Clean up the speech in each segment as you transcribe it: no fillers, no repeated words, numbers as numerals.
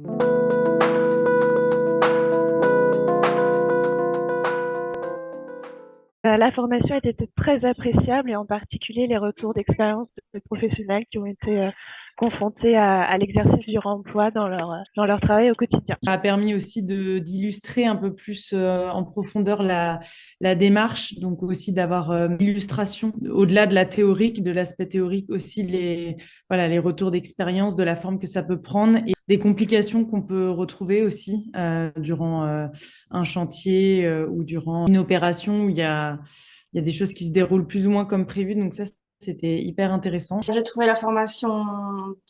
La formation a été très appréciable et en particulier les retours d'expérience de professionnels qui ont été confrontés à l'exercice du réemploi dans leur travail au quotidien. Ça a permis aussi d'illustrer un peu plus en profondeur la démarche, donc aussi d'avoir l'illustration au-delà de la théorique, de l'aspect théorique aussi les retours d'expérience, de la forme que ça peut prendre et des complications qu'on peut retrouver aussi durant un chantier ou durant une opération où il y a des choses qui se déroulent plus ou moins comme prévu. Donc ça, c'était hyper intéressant. J'ai trouvé la formation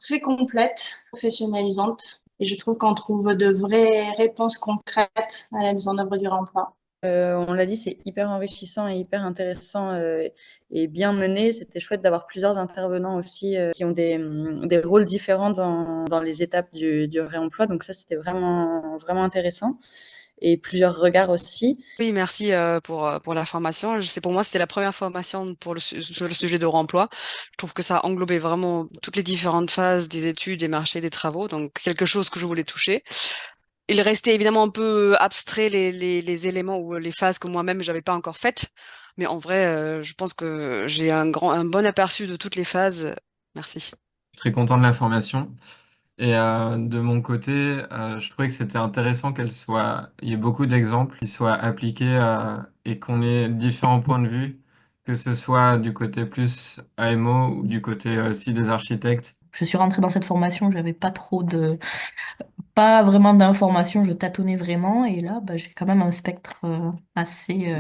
très complète, professionnalisante, et je trouve qu'on trouve de vraies réponses concrètes à la mise en œuvre du réemploi. On l'a dit, c'est hyper enrichissant et hyper intéressant et bien mené. C'était chouette d'avoir plusieurs intervenants aussi qui ont des rôles différents dans les étapes du réemploi. Donc ça, c'était vraiment, vraiment intéressant. Et plusieurs regards aussi. Oui, merci pour la formation. Pour moi, c'était la première formation sur le sujet de remploi. Je trouve que ça englobait vraiment toutes les différentes phases des études, des marchés, des travaux, donc quelque chose que je voulais toucher. Il restait évidemment un peu abstrait les éléments ou les phases que moi-même j'avais pas encore faites, mais en vrai, je pense que j'ai un bon aperçu de toutes les phases. Merci. Très content de la formation. Et de mon côté, je trouvais que c'était intéressant il y ait beaucoup d'exemples qui soient appliqués et qu'on ait différents points de vue, que ce soit du côté plus AMO ou du côté aussi des architectes. Je suis rentrée dans cette formation, j'avais pas vraiment d'informations, je tâtonnais vraiment et là, j'ai quand même un spectre assez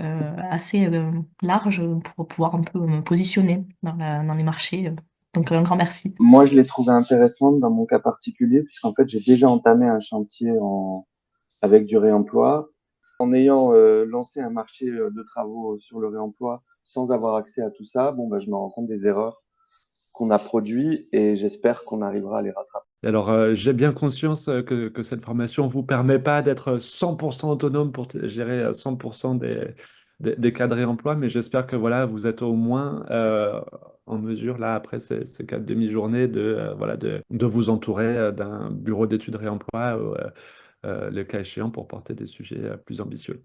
large pour pouvoir un peu me positionner dans les marchés. Donc un grand merci. Moi, je l'ai trouvé intéressante dans mon cas particulier, puisqu'en fait, j'ai déjà entamé un chantier avec du réemploi. En ayant lancé un marché de travaux sur le réemploi sans avoir accès à tout ça, je me rends compte des erreurs qu'on a produites et j'espère qu'on arrivera à les rattraper. Alors, j'ai bien conscience que cette formation ne vous permet pas d'être 100% autonome pour gérer 100% des cas de réemploi, mais j'espère que voilà, vous êtes au moins en mesure, là, après ces 4 demi-journées, de vous entourer d'un bureau d'études réemploi, le cas échéant, pour porter des sujets plus ambitieux.